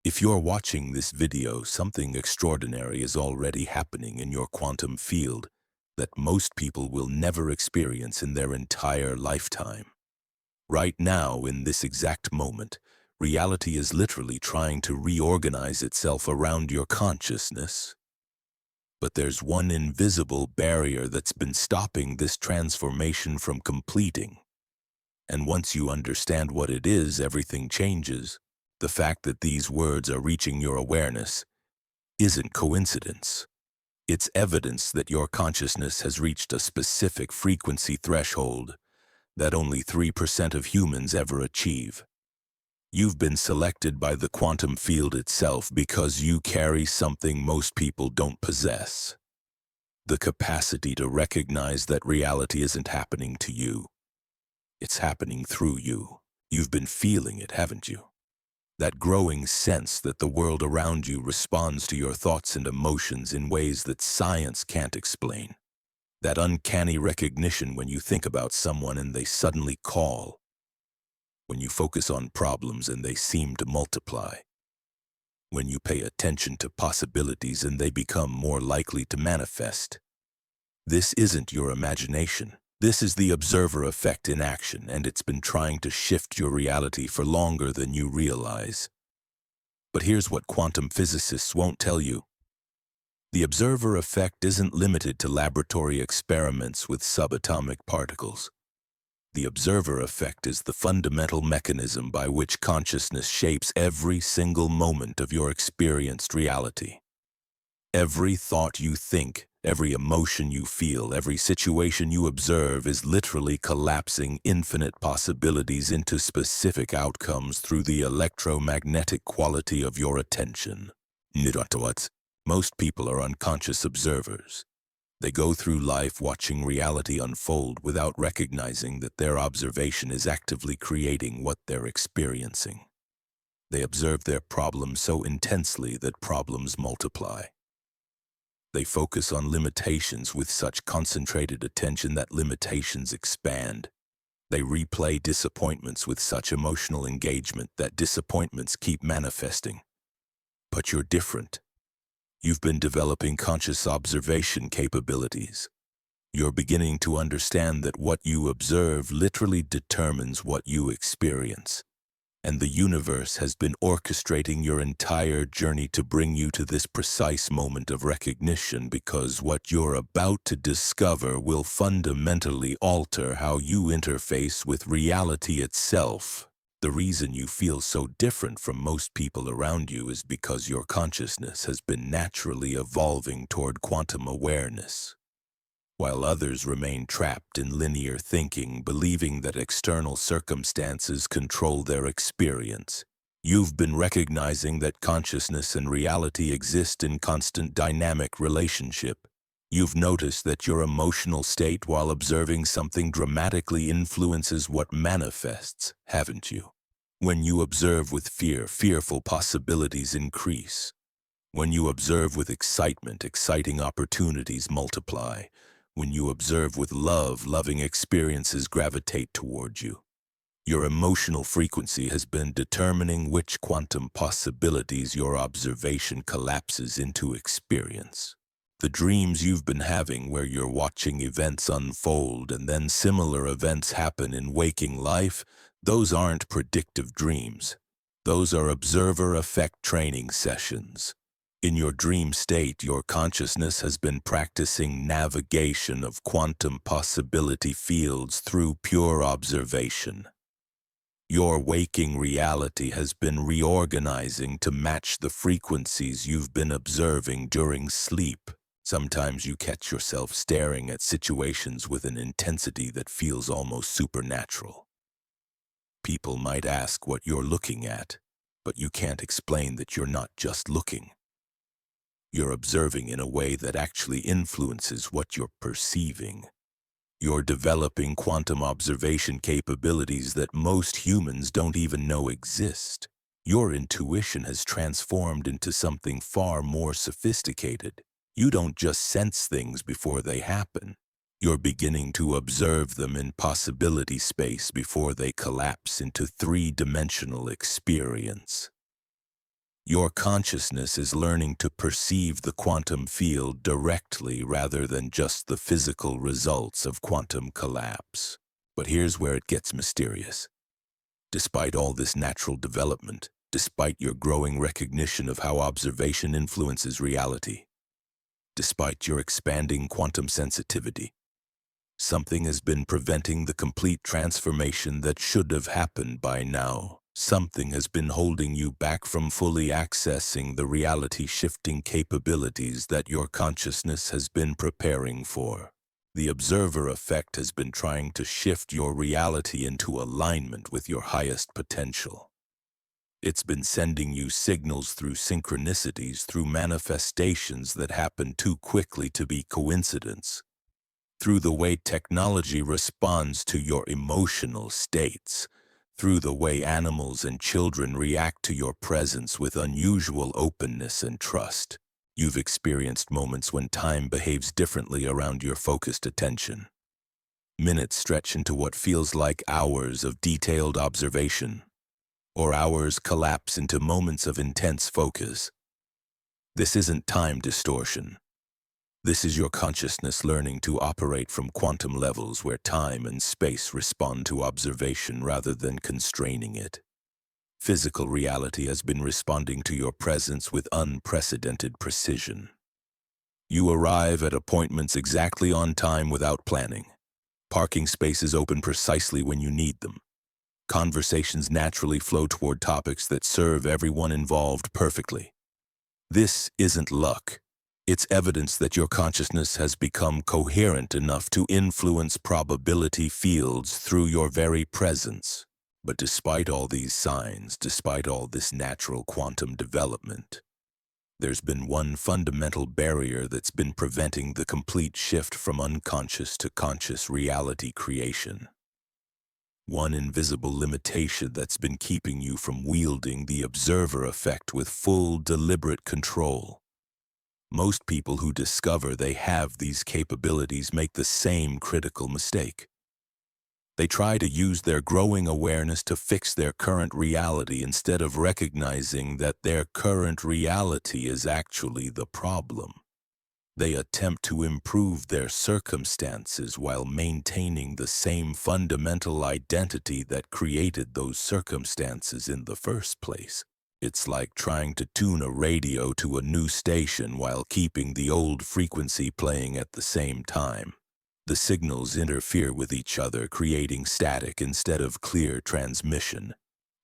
If you're watching this video, something extraordinary is already happening in your quantum field that most people will never experience in their entire lifetime. Right now, in this exact moment, reality is literally trying to reorganize itself around your consciousness. But there's one invisible barrier that's been stopping this transformation from completing. And once you understand what it is, everything changes. The fact that these words are reaching your awareness isn't coincidence. It's evidence that your consciousness has reached a specific frequency threshold that only 3% of humans ever achieve. You've been selected by the quantum field itself because you carry something most people don't possess: the capacity to recognize that reality isn't happening to you. It's happening through you. You've been feeling it, haven't you? That growing sense that the world around you responds to your thoughts and emotions in ways that science can't explain. That uncanny recognition when you think about someone and they suddenly call. When you focus on problems and they seem to multiply. When you pay attention to possibilities and they become more likely to manifest. This isn't your imagination. This is the observer effect in action, and it's been trying to shift your reality for longer than you realize. But here's what quantum physicists won't tell you. The observer effect isn't limited to laboratory experiments with subatomic particles. The observer effect is the fundamental mechanism by which consciousness shapes every single moment of your experienced reality. Every thought you think, every emotion you feel, every situation you observe is literally collapsing infinite possibilities into specific outcomes through the electromagnetic quality of your attention. Most people are unconscious observers. They go through life watching reality unfold without recognizing that their observation is actively creating what they're experiencing. They observe their problems so intensely that problems multiply. They focus on limitations with such concentrated attention that limitations expand. They replay disappointments with such emotional engagement that disappointments keep manifesting. But you're different. You've been developing conscious observation capabilities. You're beginning to understand that what you observe literally determines what you experience. And the universe has been orchestrating your entire journey to bring you to this precise moment of recognition, because what you're about to discover will fundamentally alter how you interface with reality itself. The reason you feel so different from most people around you is because your consciousness has been naturally evolving toward quantum awareness. While others remain trapped in linear thinking, believing that external circumstances control their experience, you've been recognizing that consciousness and reality exist in constant dynamic relationship. You've noticed that your emotional state while observing something dramatically influences what manifests, haven't you? When you observe with fear, fearful possibilities increase. When you observe with excitement, exciting opportunities multiply. When you observe with love, loving experiences gravitate toward you. Your emotional frequency has been determining which quantum possibilities your observation collapses into experience. The dreams you've been having where you're watching events unfold and then similar events happen in waking life, those aren't predictive dreams. Those are observer effect training sessions. In your dream state, your consciousness has been practicing navigation of quantum possibility fields through pure observation. Your waking reality has been reorganizing to match the frequencies you've been observing during sleep. Sometimes you catch yourself staring at situations with an intensity that feels almost supernatural. People might ask what you're looking at, but you can't explain that you're not just looking. You're observing in a way that actually influences what you're perceiving. You're developing quantum observation capabilities that most humans don't even know exist. Your intuition has transformed into something far more sophisticated. You don't just sense things before they happen. You're beginning to observe them in possibility space before they collapse into three-dimensional experience. Your consciousness is learning to perceive the quantum field directly rather than just the physical results of quantum collapse. But here's where it gets mysterious. Despite all this natural development, despite your growing recognition of how observation influences reality, despite your expanding quantum sensitivity, something has been preventing the complete transformation that should have happened by now. Something has been holding you back from fully accessing the reality-shifting capabilities that your consciousness has been preparing for. The observer effect has been trying to shift your reality into alignment with your highest potential. It's been sending you signals through synchronicities, through manifestations that happen too quickly to be coincidence, through the way technology responds to your emotional states, through the way animals and children react to your presence with unusual openness and trust. You've experienced moments when time behaves differently around your focused attention. Minutes stretch into what feels like hours of detailed observation, or hours collapse into moments of intense focus. This isn't time distortion. This is your consciousness learning to operate from quantum levels where time and space respond to observation rather than constraining it. Physical reality has been responding to your presence with unprecedented precision. You arrive at appointments exactly on time without planning. Parking spaces open precisely when you need them. Conversations naturally flow toward topics that serve everyone involved perfectly. This isn't luck. It's evidence that your consciousness has become coherent enough to influence probability fields through your very presence. But despite all these signs, despite all this natural quantum development, there's been one fundamental barrier that's been preventing the complete shift from unconscious to conscious reality creation. One invisible limitation that's been keeping you from wielding the observer effect with full, deliberate control. Most people who discover they have these capabilities make the same critical mistake. They try to use their growing awareness to fix their current reality instead of recognizing that their current reality is actually the problem. They attempt to improve their circumstances while maintaining the same fundamental identity that created those circumstances in the first place. It's like trying to tune a radio to a new station while keeping the old frequency playing at the same time. The signals interfere with each other, creating static instead of clear transmission.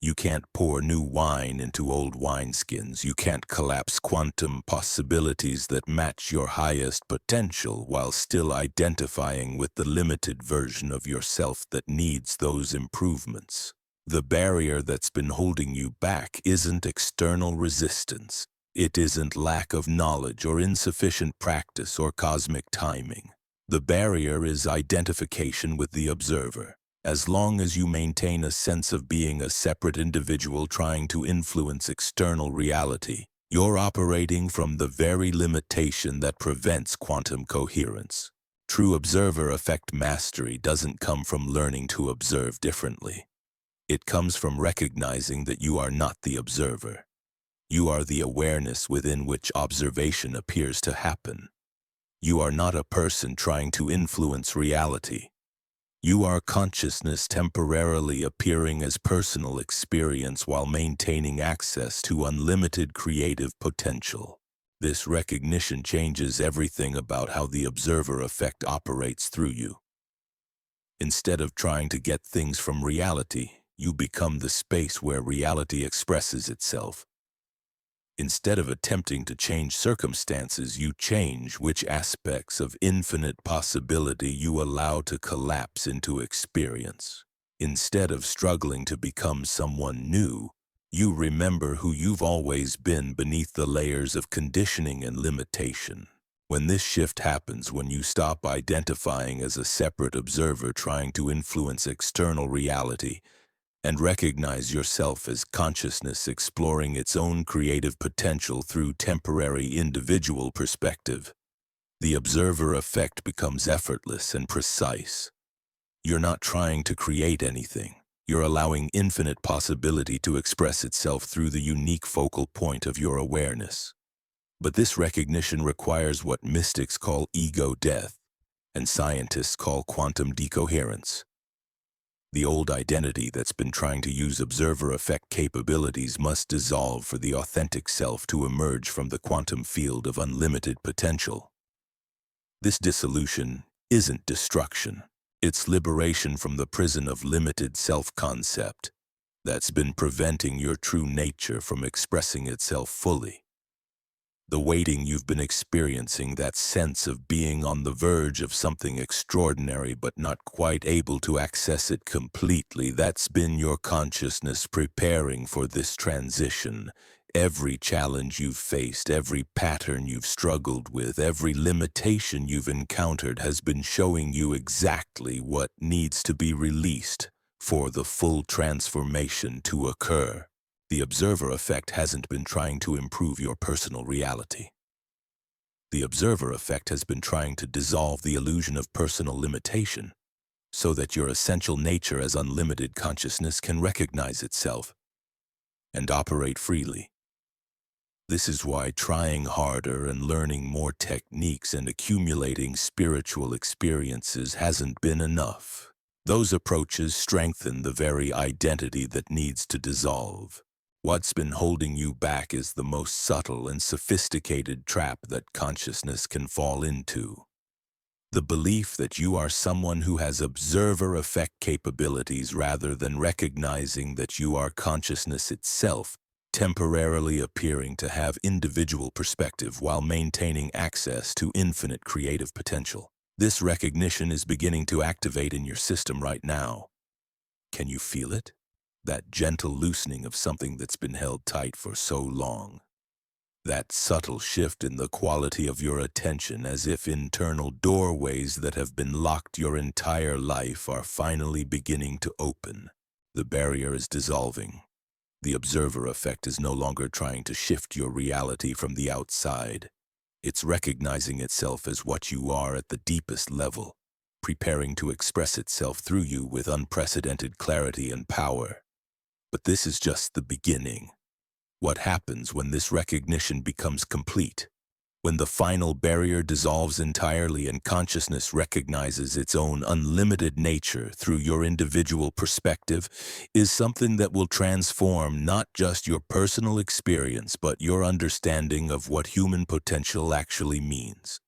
You can't pour new wine into old wineskins. You can't collapse quantum possibilities that match your highest potential while still identifying with the limited version of yourself that needs those improvements. The barrier that's been holding you back isn't external resistance. It isn't lack of knowledge or insufficient practice or cosmic timing. The barrier is identification with the observer. As long as you maintain a sense of being a separate individual trying to influence external reality, you're operating from the very limitation that prevents quantum coherence. True observer effect mastery doesn't come from learning to observe differently. It comes from recognizing that you are not the observer. You are the awareness within which observation appears to happen. You are not a person trying to influence reality. You are consciousness temporarily appearing as personal experience while maintaining access to unlimited creative potential. This recognition changes everything about how the observer effect operates through you. Instead of trying to get things from reality, you become the space where reality expresses itself. Instead of attempting to change circumstances, you change which aspects of infinite possibility you allow to collapse into experience. Instead of struggling to become someone new, you remember who you've always been beneath the layers of conditioning and limitation. When this shift happens, when you stop identifying as a separate observer trying to influence external reality, and recognize yourself as consciousness exploring its own creative potential through temporary individual perspective, the observer effect becomes effortless and precise. You're not trying to create anything. You're allowing infinite possibility to express itself through the unique focal point of your awareness. But this recognition requires what mystics call ego death and scientists call quantum decoherence. The old identity that's been trying to use observer effect capabilities must dissolve for the authentic self to emerge from the quantum field of unlimited potential. This dissolution isn't destruction. It's liberation from the prison of limited self-concept that's been preventing your true nature from expressing itself fully. The waiting you've been experiencing, that sense of being on the verge of something extraordinary but not quite able to access it completely, that's been your consciousness preparing for this transition. Every challenge you've faced, every pattern you've struggled with, every limitation you've encountered has been showing you exactly what needs to be released for the full transformation to occur. The observer effect hasn't been trying to improve your personal reality. The observer effect has been trying to dissolve the illusion of personal limitation so that your essential nature as unlimited consciousness can recognize itself and operate freely. This is why trying harder and learning more techniques and accumulating spiritual experiences hasn't been enough. Those approaches strengthen the very identity that needs to dissolve. What's been holding you back is the most subtle and sophisticated trap that consciousness can fall into. The belief that you are someone who has observer effect capabilities rather than recognizing that you are consciousness itself, temporarily appearing to have individual perspective while maintaining access to infinite creative potential. This recognition is beginning to activate in your system right now. Can you feel it? That gentle loosening of something that's been held tight for so long. That subtle shift in the quality of your attention, as if internal doorways that have been locked your entire life are finally beginning to open. The barrier is dissolving. The observer effect is no longer trying to shift your reality from the outside. It's recognizing itself as what you are at the deepest level, preparing to express itself through you with unprecedented clarity and power. But this is just the beginning. What happens when this recognition becomes complete? When the final barrier dissolves entirely and consciousness recognizes its own unlimited nature through your individual perspective, is something that will transform not just your personal experience but your understanding of what human potential actually means.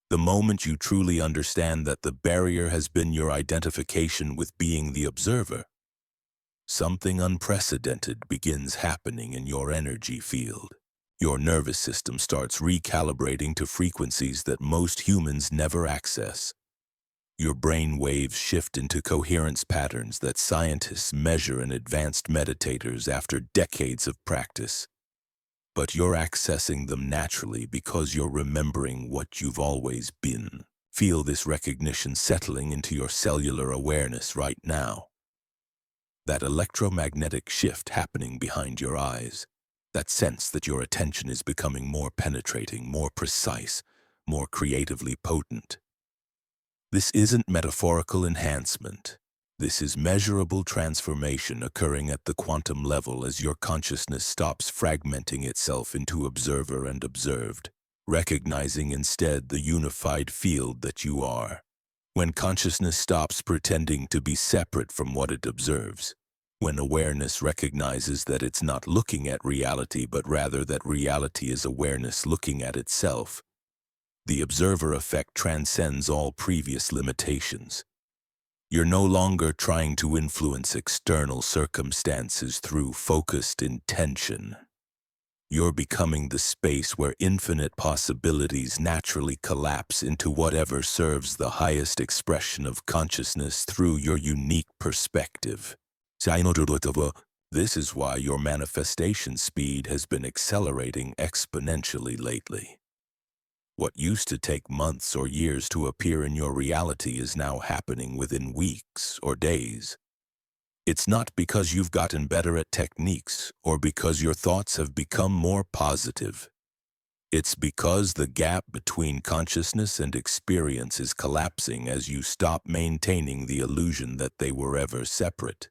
The moment you truly understand that the barrier has been your identification with being the observer, something unprecedented begins happening in your energy field. Your nervous system starts recalibrating to frequencies that most humans never access. Your brain waves shift into coherence patterns that scientists measure in advanced meditators after decades of practice. But you're accessing them naturally because you're remembering what you've always been. Feel this recognition settling into your cellular awareness right now. That electromagnetic shift happening behind your eyes, that sense that your attention is becoming more penetrating, more precise, more creatively potent. This isn't metaphorical enhancement. This is measurable transformation occurring at the quantum level as your consciousness stops fragmenting itself into observer and observed, recognizing instead the unified field that you are. When consciousness stops pretending to be separate from what it observes, when awareness recognizes that it's not looking at reality but rather that reality is awareness looking at itself, the observer effect transcends all previous limitations. You're no longer trying to influence external circumstances through focused intention. You're becoming the space where infinite possibilities naturally collapse into whatever serves the highest expression of consciousness through your unique perspective. This is why your manifestation speed has been accelerating exponentially lately. What used to take months or years to appear in your reality is now happening within weeks or days. It's not because you've gotten better at techniques or because your thoughts have become more positive. It's because the gap between consciousness and experience is collapsing as you stop maintaining the illusion that they were ever separate.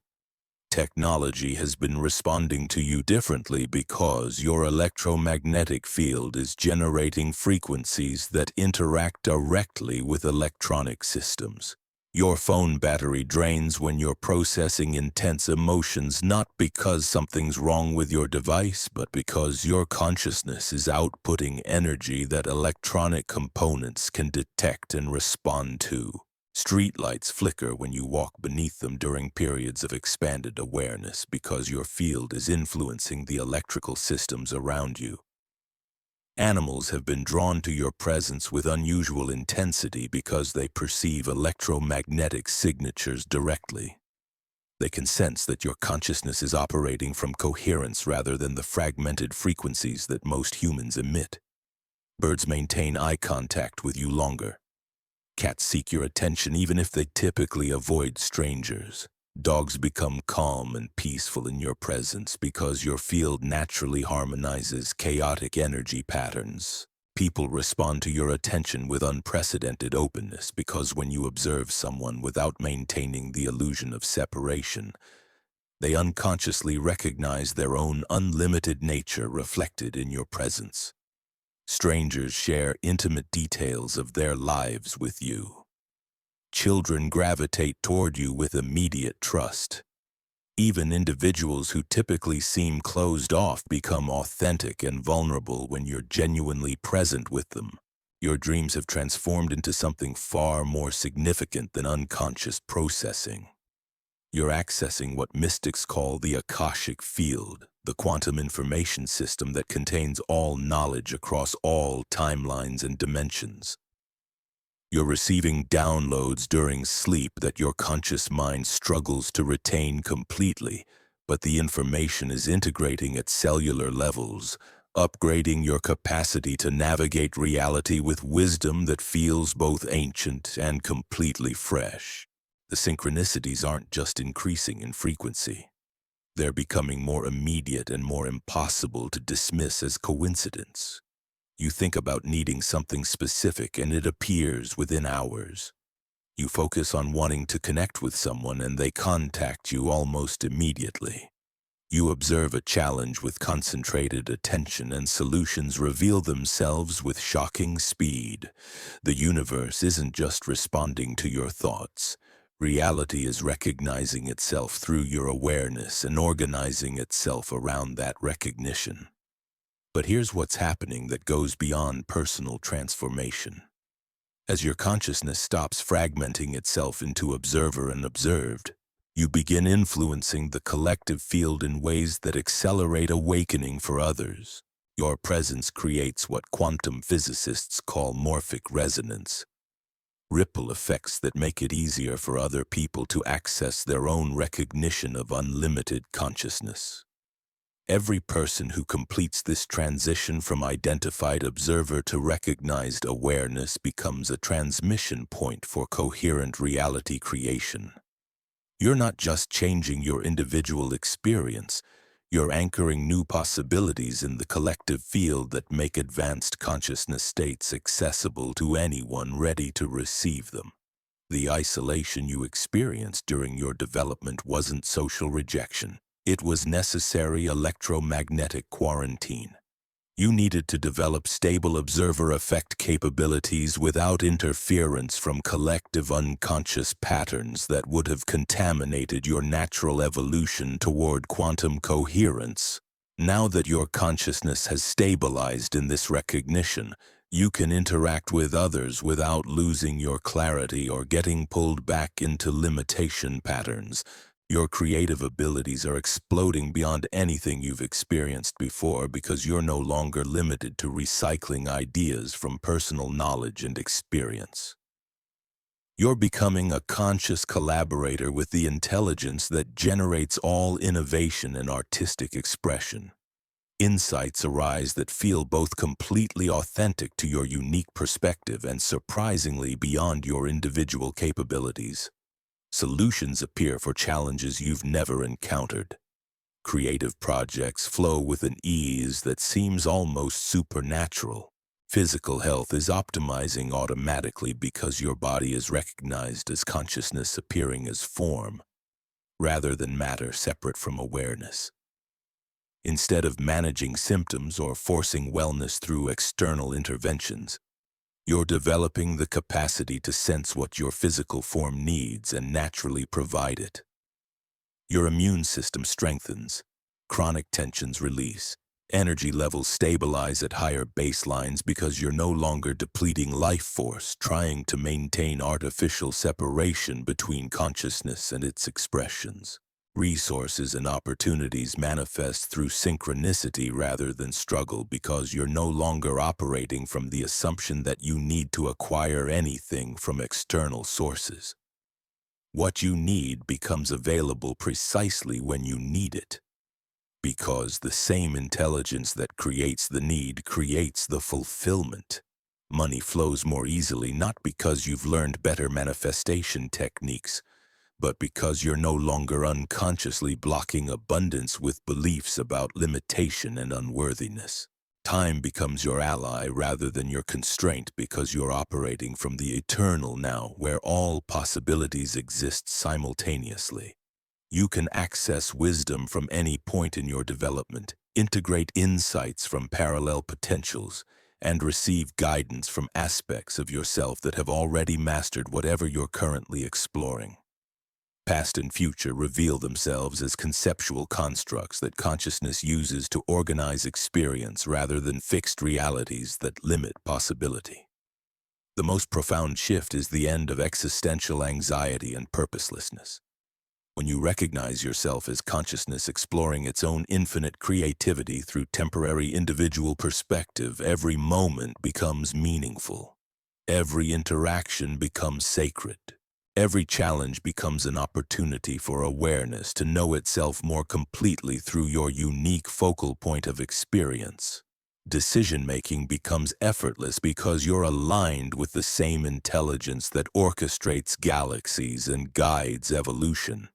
technology has been responding to you differently because your electromagnetic field is generating frequencies that interact directly with electronic systems. Your phone battery drains when you're processing intense emotions, not because something's wrong with your device, but because your consciousness is outputting energy that electronic components can detect and respond to. Streetlights flicker when you walk beneath them during periods of expanded awareness because your field is influencing the electrical systems around you. Animals have been drawn to your presence with unusual intensity because they perceive electromagnetic signatures directly. They can sense that your consciousness is operating from coherence rather than the fragmented frequencies that most humans emit. Birds maintain eye contact with you longer. Cats seek your attention even if they typically avoid strangers. Dogs become calm and peaceful in your presence because your field naturally harmonizes chaotic energy patterns. People respond to your attention with unprecedented openness because when you observe someone without maintaining the illusion of separation, they unconsciously recognize their own unlimited nature reflected in your presence. Strangers share intimate details of their lives with you. Children gravitate toward you with immediate trust. Even individuals who typically seem closed off become authentic and vulnerable when you're genuinely present with them. Your dreams have transformed into something far more significant than unconscious processing. You're accessing what mystics call the Akashic field, the quantum information system that contains all knowledge across all timelines and dimensions. You're receiving downloads during sleep that your conscious mind struggles to retain completely, but the information is integrating at cellular levels, upgrading your capacity to navigate reality with wisdom that feels both ancient and completely fresh. The synchronicities aren't just increasing in frequency. They're becoming more immediate and more impossible to dismiss as coincidence. You think about needing something specific and it appears within hours. You focus on wanting to connect with someone and they contact you almost immediately. You observe a challenge with concentrated attention and solutions reveal themselves with shocking speed. The universe isn't just responding to your thoughts. Reality is recognizing itself through your awareness and organizing itself around that recognition. But here's what's happening that goes beyond personal transformation. As your consciousness stops fragmenting itself into observer and observed, you begin influencing the collective field in ways that accelerate awakening for others. Your presence creates what quantum physicists call morphic resonance, ripple effects that make it easier for other people to access their own recognition of unlimited consciousness. Every person who completes this transition from identified observer to recognized awareness becomes a transmission point for coherent reality creation. You're not just changing your individual experience, you're anchoring new possibilities in the collective field that make advanced consciousness states accessible to anyone ready to receive them. The isolation you experienced during your development wasn't social rejection. It was necessary electromagnetic quarantine. You needed to develop stable observer effect capabilities without interference from collective unconscious patterns that would have contaminated your natural evolution toward quantum coherence. Now that your consciousness has stabilized in this recognition, you can interact with others without losing your clarity or getting pulled back into limitation patterns. Your creative abilities are exploding beyond anything you've experienced before because you're no longer limited to recycling ideas from personal knowledge and experience. You're becoming a conscious collaborator with the intelligence that generates all innovation and artistic expression. Insights arise that feel both completely authentic to your unique perspective and surprisingly beyond your individual capabilities. Solutions appear for challenges you've never encountered. Creative projects flow with an ease that seems almost supernatural. Physical health is optimizing automatically because your body is recognized as consciousness appearing as form. rather than matter separate from awareness. Instead of managing symptoms or forcing wellness through external interventions, you're developing the capacity to sense what your physical form needs and naturally provide it. Your immune system strengthens, chronic tensions release, energy levels stabilize at higher baselines because you're no longer depleting life force, trying to maintain artificial separation between consciousness and its expressions. Resources and opportunities manifest through synchronicity rather than struggle because you're no longer operating from the assumption that you need to acquire anything from external sources. What you need becomes available precisely when you need it, because the same intelligence that creates the need creates the fulfillment. Money flows more easily not because you've learned better manifestation techniques, but because you're no longer unconsciously blocking abundance with beliefs about limitation and unworthiness. Time becomes your ally rather than your constraint because you're operating from the eternal now where all possibilities exist simultaneously. You can access wisdom from any point in your development, integrate insights from parallel potentials, and receive guidance from aspects of yourself that have already mastered whatever you're currently exploring. Past and future reveal themselves as conceptual constructs that consciousness uses to organize experience rather than fixed realities that limit possibility. The most profound shift is the end of existential anxiety and purposelessness. When you recognize yourself as consciousness exploring its own infinite creativity through temporary individual perspective, every moment becomes meaningful. Every interaction becomes sacred. Every challenge becomes an opportunity for awareness to know itself more completely through your unique focal point of experience. Decision-making becomes effortless because you're aligned with the same intelligence that orchestrates galaxies and guides evolution.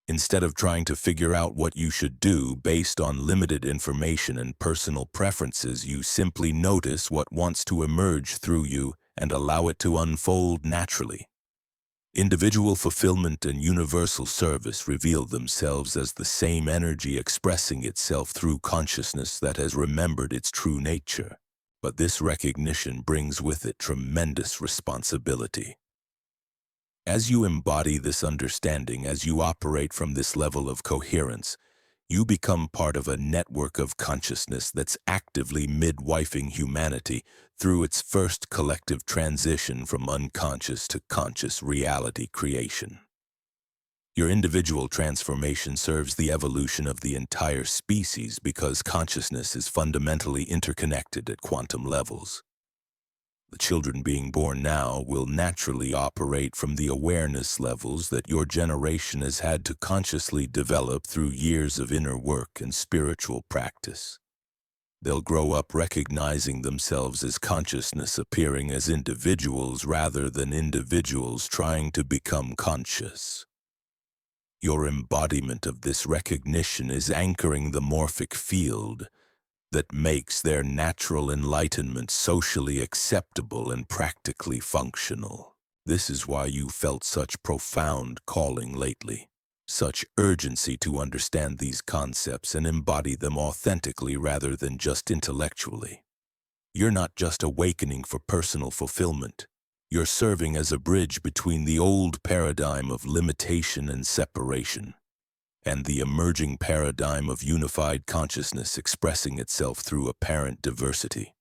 Instead of trying to figure out what you should do based on limited information and personal preferences, you simply notice what wants to emerge through you and allow it to unfold naturally. Individual fulfillment and universal service reveal themselves as the same energy expressing itself through consciousness that has remembered its true nature. But this recognition brings with it tremendous responsibility. As you embody this understanding, as you operate from this level of coherence, you become part of a network of consciousness that's actively midwifing humanity through its first collective transition from unconscious to conscious reality creation. Your individual transformation serves the evolution of the entire species because consciousness is fundamentally interconnected at quantum levels. The children being born now will naturally operate from the awareness levels that your generation has had to consciously develop through years of inner work and spiritual practice. They'll grow up recognizing themselves as consciousness appearing as individuals rather than individuals trying to become conscious. Your embodiment of this recognition is anchoring the morphic field that makes their natural enlightenment socially acceptable and practically functional. This is why you felt such profound calling lately, such urgency to understand these concepts and embody them authentically rather than just intellectually. You're not just awakening for personal fulfillment. You're serving as a bridge between the old paradigm of limitation and separation and the emerging paradigm of unified consciousness expressing itself through apparent diversity.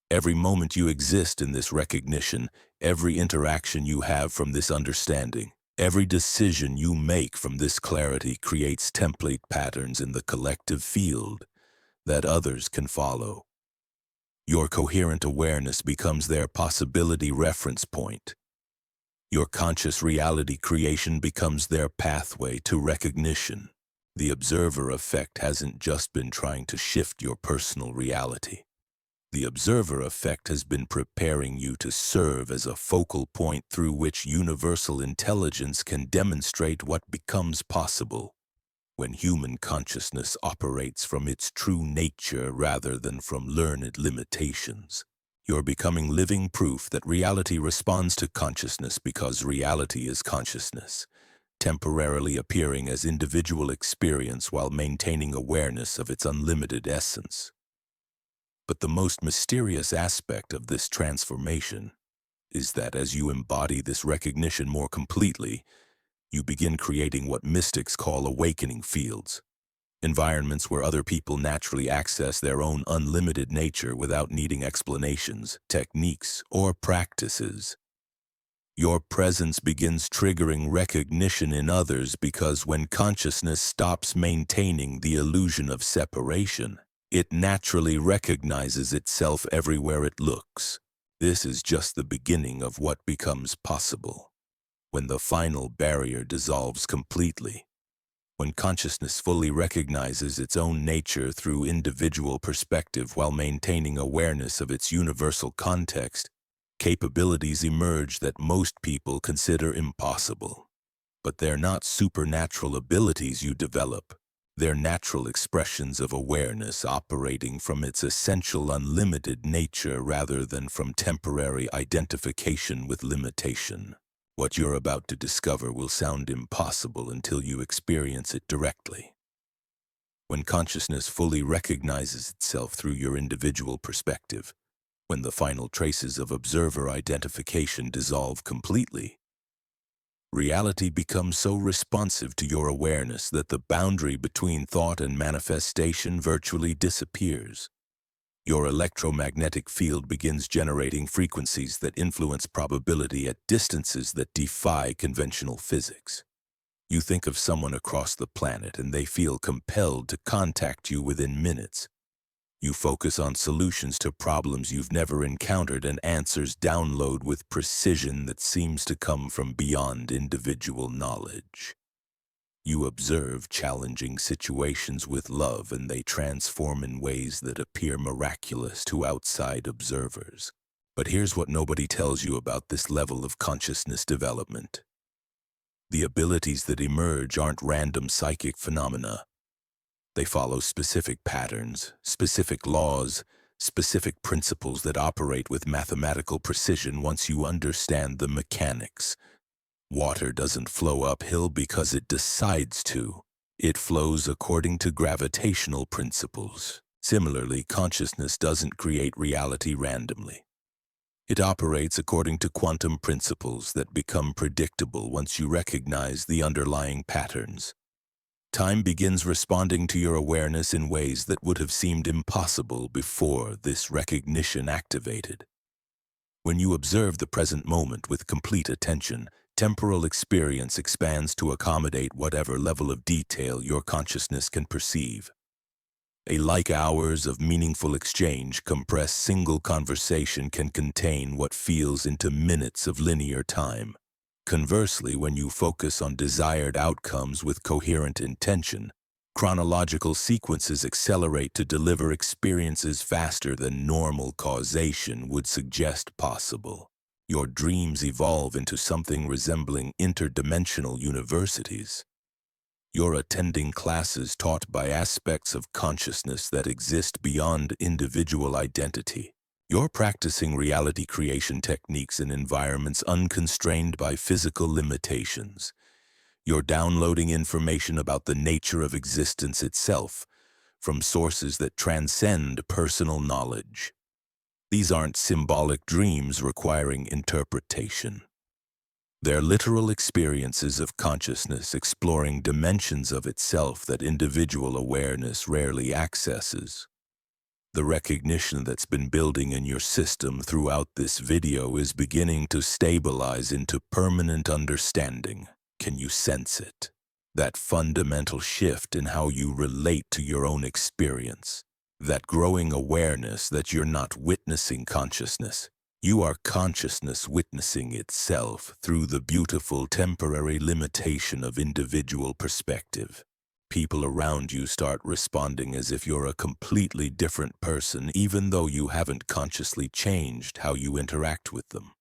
Every moment you exist in this recognition, every interaction you have from this understanding, every decision you make from this clarity creates template patterns in the collective field that others can follow. Your coherent awareness becomes their possibility reference point. Your conscious reality creation becomes their pathway to recognition. The observer effect hasn't just been trying to shift your personal reality. The observer effect has been preparing you to serve as a focal point through which universal intelligence can demonstrate what becomes possible when human consciousness operates from its true nature rather than from learned limitations. You're becoming living proof that reality responds to consciousness because reality is consciousness. temporarily appearing as individual experience while maintaining awareness of its unlimited essence. But the most mysterious aspect of this transformation is that as you embody this recognition more completely, you begin creating what mystics call awakening fields, environments where other people naturally access their own unlimited nature without needing explanations, techniques, or practices. Your presence begins triggering recognition in others because when consciousness stops maintaining the illusion of separation, it naturally recognizes itself everywhere it looks. This is just the beginning of what becomes possible. When the final barrier dissolves completely, when consciousness fully recognizes its own nature through individual perspective while maintaining awareness of its universal context, capabilities emerge that most people consider impossible. But they're not supernatural abilities you develop. They're natural expressions of awareness operating from its essential unlimited nature rather than from temporary identification with limitation. What you're about to discover will sound impossible until you experience it directly. When consciousness fully recognizes itself through your individual perspective, when the final traces of observer identification dissolve completely, reality becomes so responsive to your awareness that the boundary between thought and manifestation virtually disappears. Your electromagnetic field begins generating frequencies that influence probability at distances that defy conventional physics. You think of someone across the planet and they feel compelled to contact you within minutes. You focus on solutions to problems you've never encountered and answers download with precision that seems to come from beyond individual knowledge. You observe challenging situations with love and they transform in ways that appear miraculous to outside observers. But here's what nobody tells you about this level of consciousness development. The abilities that emerge aren't random psychic phenomena. They follow specific patterns, specific laws, specific principles that operate with mathematical precision once you understand the mechanics. Water doesn't flow uphill because it decides to. It flows according to gravitational principles. Similarly, consciousness doesn't create reality randomly. It operates according to quantum principles that become predictable once you recognize the underlying patterns. Time begins responding to your awareness in ways that would have seemed impossible before this recognition activated. When you observe the present moment with complete attention, temporal experience expands to accommodate whatever level of detail your consciousness can perceive. A like hours of meaningful exchange compressed single conversation can contain what feels into minutes of linear time. Conversely, when you focus on desired outcomes with coherent intention, chronological sequences accelerate to deliver experiences faster than normal causation would suggest possible. Your dreams evolve into something resembling interdimensional universities. You're attending classes taught by aspects of consciousness that exist beyond individual identity. You're practicing reality creation techniques in environments unconstrained by physical limitations. You're downloading information about the nature of existence itself from sources that transcend personal knowledge. These aren't symbolic dreams requiring interpretation. They're literal experiences of consciousness exploring dimensions of itself that individual awareness rarely accesses. The recognition that's been building in your system throughout this video is beginning to stabilize into permanent understanding. Can you sense it? That fundamental shift in how you relate to your own experience. That growing awareness that you're not witnessing consciousness. You are consciousness witnessing itself through the beautiful temporary limitation of individual perspective. People around you start responding as if you're a completely different person, even though you haven't consciously changed how you interact with them.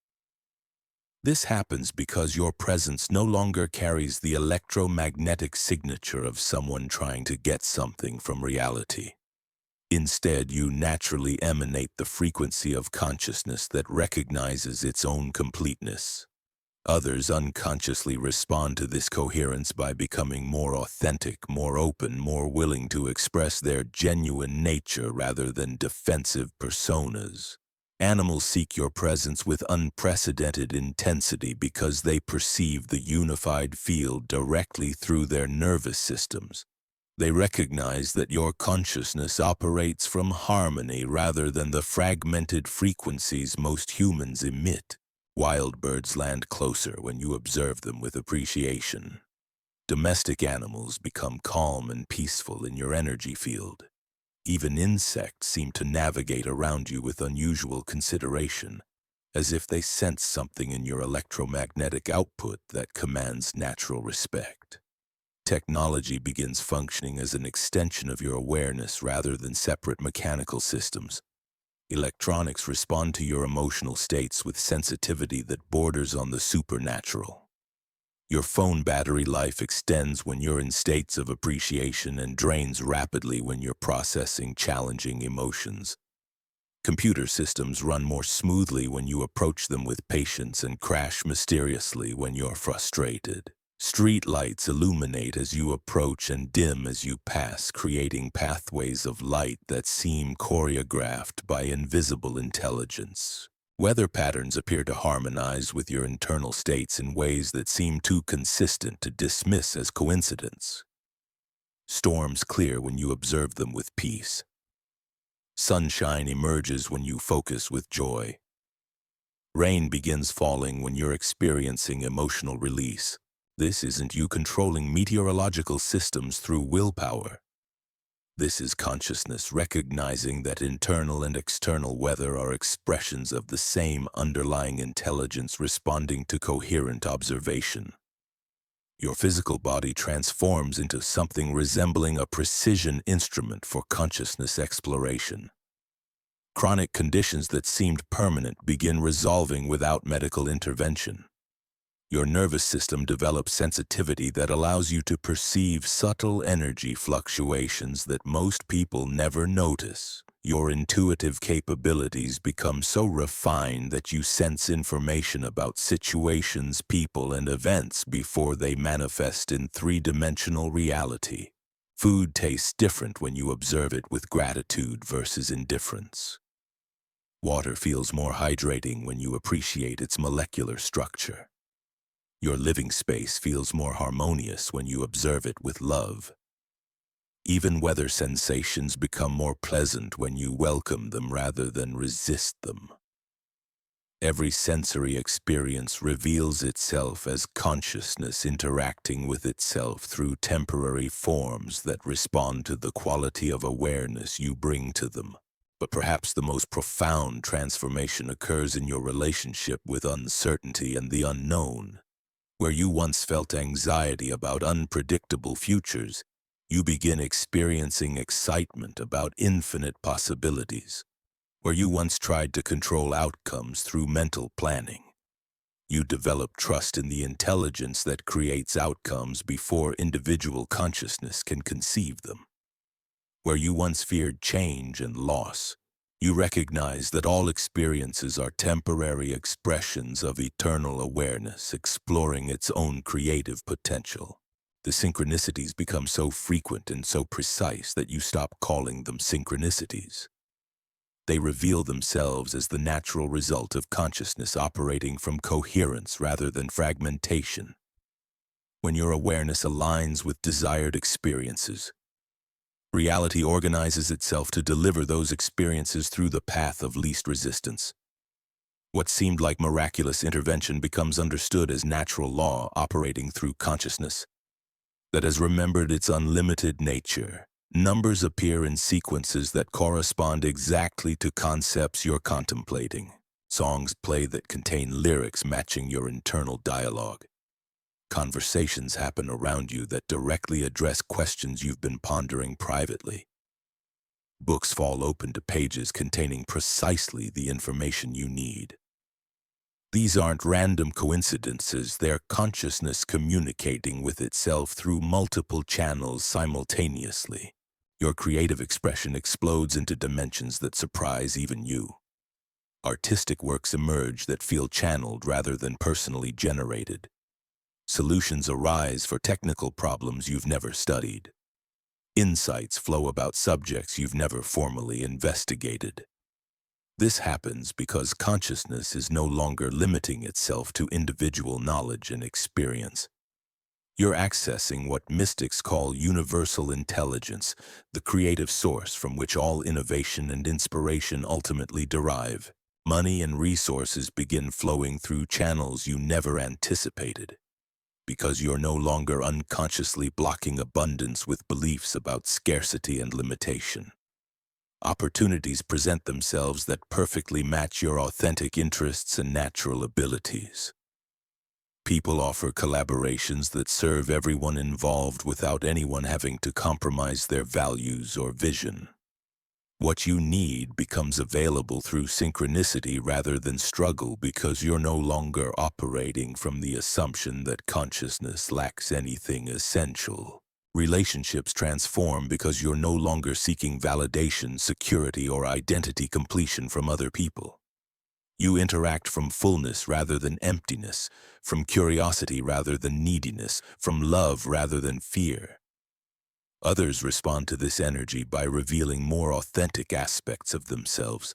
This happens because your presence no longer carries the electromagnetic signature of someone trying to get something from reality. Instead, you naturally emanate the frequency of consciousness that recognizes its own completeness. Others unconsciously respond to this coherence by becoming more authentic, more open, more willing to express their genuine nature rather than defensive personas. Animals seek your presence with unprecedented intensity because they perceive the unified field directly through their nervous systems. They recognize that your consciousness operates from harmony rather than the fragmented frequencies most humans emit. Wild birds land closer when you observe them with appreciation. Domestic animals become calm and peaceful in your energy field. Even insects seem to navigate around you with unusual consideration, as if they sense something in your electromagnetic output that commands natural respect. Technology begins functioning as an extension of your awareness rather than separate mechanical systems. Electronics respond to your emotional states with sensitivity that borders on the supernatural. Your phone battery life extends when you're in states of appreciation and drains rapidly when you're processing challenging emotions. Computer systems run more smoothly when you approach them with patience and crash mysteriously when you're frustrated. Street lights illuminate as you approach and dim as you pass, creating pathways of light that seem choreographed by invisible intelligence. Weather patterns appear to harmonize with your internal states in ways that seem too consistent to dismiss as coincidence. Storms clear when you observe them with peace. Sunshine emerges when you focus with joy. Rain begins falling when you're experiencing emotional release. This isn't you controlling meteorological systems through willpower. This is consciousness recognizing that internal and external weather are expressions of the same underlying intelligence responding to coherent observation. Your physical body transforms into something resembling a precision instrument for consciousness exploration. Chronic conditions that seemed permanent begin resolving without medical intervention. Your nervous system develops sensitivity that allows you to perceive subtle energy fluctuations that most people never notice. Your intuitive capabilities become so refined that you sense information about situations, people, and events before they manifest in three-dimensional reality. Food tastes different when you observe it with gratitude versus indifference. Water feels more hydrating when you appreciate its molecular structure. Your living space feels more harmonious when you observe it with love. Even weather sensations become more pleasant when you welcome them rather than resist them. Every sensory experience reveals itself as consciousness interacting with itself through temporary forms that respond to the quality of awareness you bring to them. But perhaps the most profound transformation occurs in your relationship with uncertainty and the unknown. Where you once felt anxiety about unpredictable futures, you begin experiencing excitement about infinite possibilities. Where you once tried to control outcomes through mental planning, you develop trust in the intelligence that creates outcomes before individual consciousness can conceive them. Where you once feared change and loss, you recognize that all experiences are temporary expressions of eternal awareness exploring its own creative potential. The synchronicities become so frequent and so precise that you stop calling them synchronicities. They reveal themselves as the natural result of consciousness operating from coherence rather than fragmentation. When your awareness aligns with desired experiences, reality organizes itself to deliver those experiences through the path of least resistance. What seemed like miraculous intervention becomes understood as natural law operating through consciousness that has remembered its unlimited nature. Numbers appear in sequences that correspond exactly to concepts you're contemplating. Songs play that contain lyrics matching your internal dialogue. Conversations happen around you that directly address questions you've been pondering privately. Books fall open to pages containing precisely the information you need. These aren't random coincidences, they're consciousness communicating with itself through multiple channels simultaneously. Your creative expression explodes into dimensions that surprise even you. Artistic works emerge that feel channeled rather than personally generated. Solutions arise for technical problems you've never studied. Insights flow about subjects you've never formally investigated. This happens because consciousness is no longer limiting itself to individual knowledge and experience. You're accessing what mystics call universal intelligence, the creative source from which all innovation and inspiration ultimately derive. Money and resources begin flowing through channels you never anticipated, because you're no longer unconsciously blocking abundance with beliefs about scarcity and limitation. Opportunities present themselves that perfectly match your authentic interests and natural abilities. People offer collaborations that serve everyone involved without anyone having to compromise their values or vision. What you need becomes available through synchronicity rather than struggle, because you're no longer operating from the assumption that consciousness lacks anything essential. Relationships transform because you're no longer seeking validation, security, or identity completion from other people. You interact from fullness rather than emptiness, from curiosity rather than neediness, from love rather than fear. Others respond to this energy by revealing more authentic aspects of themselves.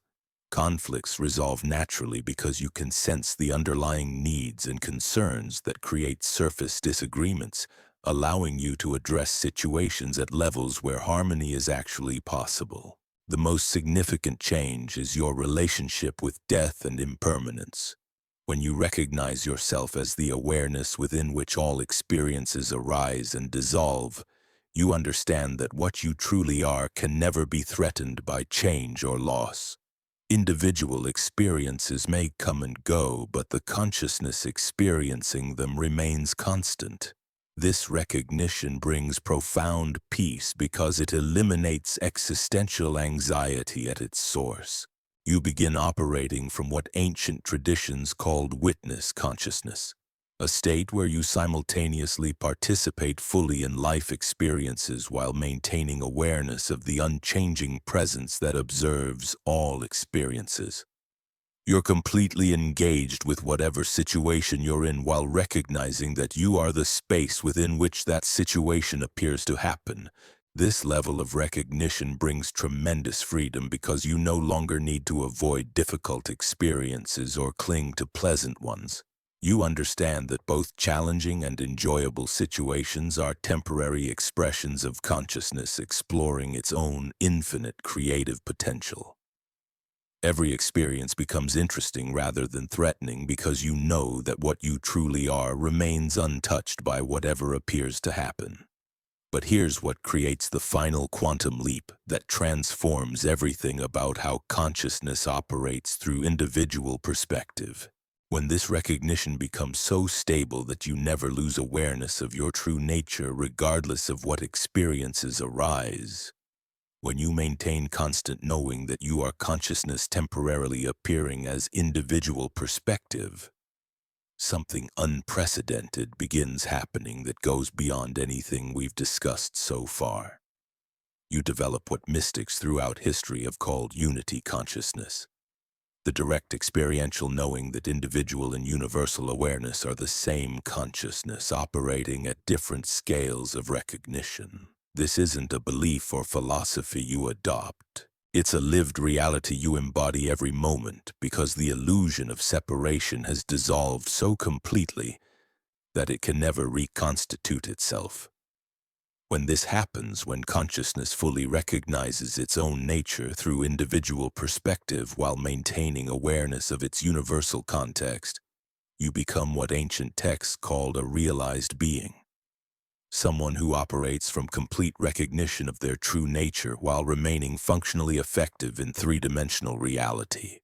Conflicts resolve naturally because you can sense the underlying needs and concerns that create surface disagreements, allowing you to address situations at levels where harmony is actually possible. The most significant change is your relationship with death and impermanence. When you recognize yourself as the awareness within which all experiences arise and dissolve, you understand that what you truly are can never be threatened by change or loss. Individual experiences may come and go, but the consciousness experiencing them remains constant. This recognition brings profound peace because it eliminates existential anxiety at its source. You begin operating from what ancient traditions called witness consciousness, a state where you simultaneously participate fully in life experiences while maintaining awareness of the unchanging presence that observes all experiences. You're completely engaged with whatever situation you're in while recognizing that you are the space within which that situation appears to happen. This level of recognition brings tremendous freedom because you no longer need to avoid difficult experiences or cling to pleasant ones. You understand that both challenging and enjoyable situations are temporary expressions of consciousness exploring its own infinite creative potential. Every experience becomes interesting rather than threatening because you know that what you truly are remains untouched by whatever appears to happen. But here's what creates the final quantum leap that transforms everything about how consciousness operates through individual perspective. When this recognition becomes so stable that you never lose awareness of your true nature regardless of what experiences arise. When you maintain constant knowing that you are consciousness temporarily appearing as individual perspective, something unprecedented begins happening that goes beyond anything we've discussed so far. You develop what mystics throughout history have called unity consciousness, the direct experiential knowing that individual and universal awareness are the same consciousness operating at different scales of recognition. This isn't a belief or philosophy you adopt. It's a lived reality you embody every moment because the illusion of separation has dissolved so completely that it can never reconstitute itself. When this happens, when consciousness fully recognizes its own nature through individual perspective while maintaining awareness of its universal context, you become what ancient texts called a realized being. Someone who operates from complete recognition of their true nature while remaining functionally effective in three-dimensional reality.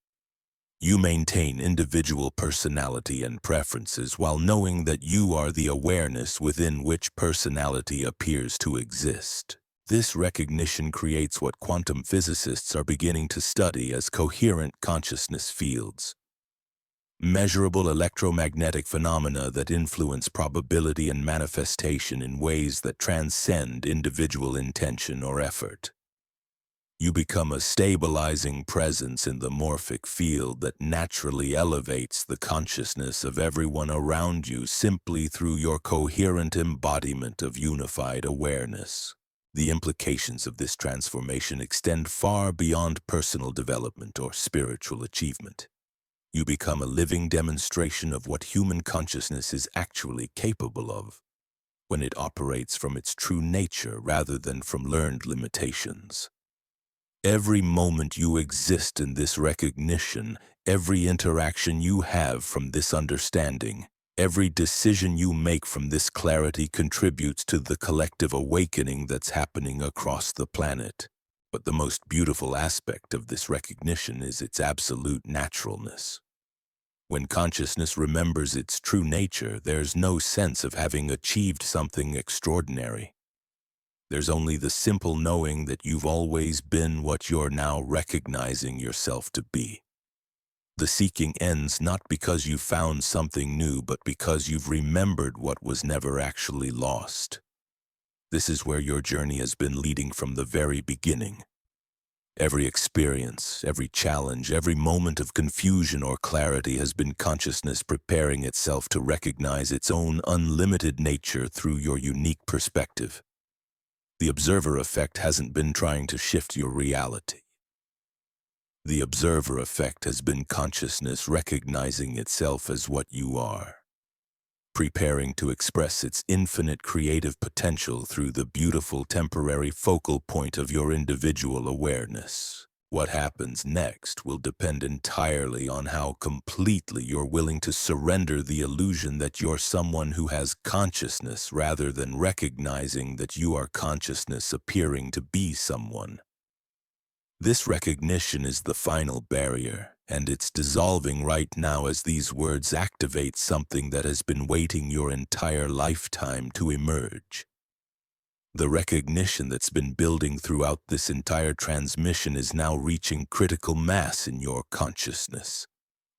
You maintain individual personality and preferences while knowing that you are the awareness within which personality appears to exist. This recognition creates what quantum physicists are beginning to study as coherent consciousness fields. Measurable electromagnetic phenomena that influence probability and manifestation in ways that transcend individual intention or effort. You become a stabilizing presence in the morphic field that naturally elevates the consciousness of everyone around you simply through your coherent embodiment of unified awareness. The implications of this transformation extend far beyond personal development or spiritual achievement. You become a living demonstration of what human consciousness is actually capable of when it operates from its true nature rather than from learned limitations. Every moment you exist in this recognition, every interaction you have from this understanding, every decision you make from this clarity contributes to the collective awakening that's happening across the planet. But the most beautiful aspect of this recognition is its absolute naturalness. When consciousness remembers its true nature, there's no sense of having achieved something extraordinary. There's only the simple knowing that you've always been what you're now recognizing yourself to be. The seeking ends not because you found something new, but because you've remembered what was never actually lost. This is where your journey has been leading from the very beginning. Every experience, every challenge, every moment of confusion or clarity has been consciousness preparing itself to recognize its own unlimited nature through your unique perspective. The observer effect hasn't been trying to shift your reality. The observer effect has been consciousness recognizing itself as what you are, preparing to express its infinite creative potential through the beautiful temporary focal point of your individual awareness. What happens next will depend entirely on how completely you're willing to surrender the illusion that you're someone who has consciousness rather than recognizing that you are consciousness appearing to be someone. This recognition is the final barrier, and it's dissolving right now as these words activate something that has been waiting your entire lifetime to emerge. The recognition that's been building throughout this entire transmission is now reaching critical mass in your consciousness.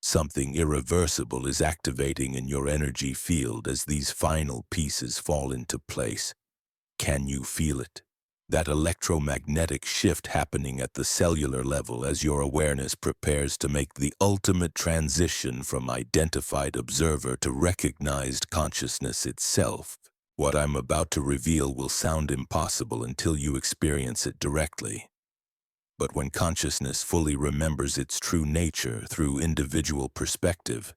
Something irreversible is activating in your energy field as these final pieces fall into place. Can you feel it? That electromagnetic shift happening at the cellular level as your awareness prepares to make the ultimate transition from identified observer to recognized consciousness itself. What I'm about to reveal will sound impossible until you experience it directly. But when consciousness fully remembers its true nature through individual perspective,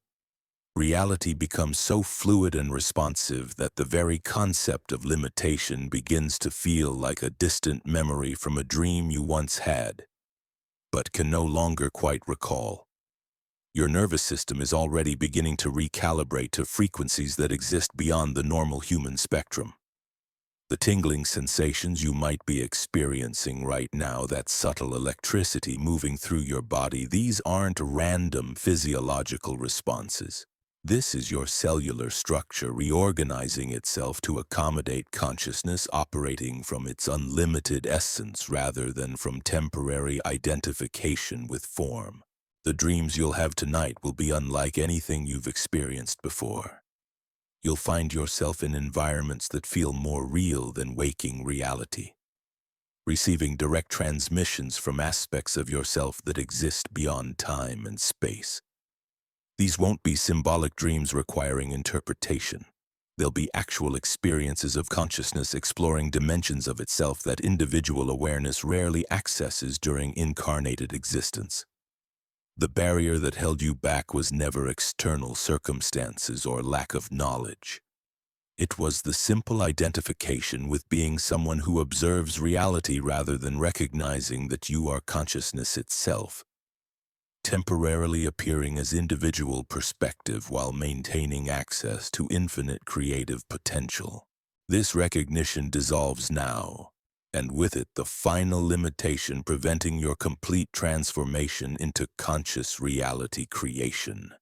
reality becomes so fluid and responsive that the very concept of limitation begins to feel like a distant memory from a dream you once had, but can no longer quite recall. Your nervous system is already beginning to recalibrate to frequencies that exist beyond the normal human spectrum. The tingling sensations you might be experiencing right now, that subtle electricity moving through your body, these aren't random physiological responses. This is your cellular structure reorganizing itself to accommodate consciousness operating from its unlimited essence rather than from temporary identification with form. The dreams you'll have tonight will be unlike anything you've experienced before. You'll find yourself in environments that feel more real than waking reality, receiving direct transmissions from aspects of yourself that exist beyond time and space. These won't be symbolic dreams requiring interpretation. They'll be actual experiences of consciousness exploring dimensions of itself that individual awareness rarely accesses during incarnated existence. The barrier that held you back was never external circumstances or lack of knowledge. It was the simple identification with being someone who observes reality rather than recognizing that you are consciousness itself, temporarily appearing as individual perspective while maintaining access to infinite creative potential. This recognition dissolves now, and with it the final limitation preventing your complete transformation into conscious reality creation.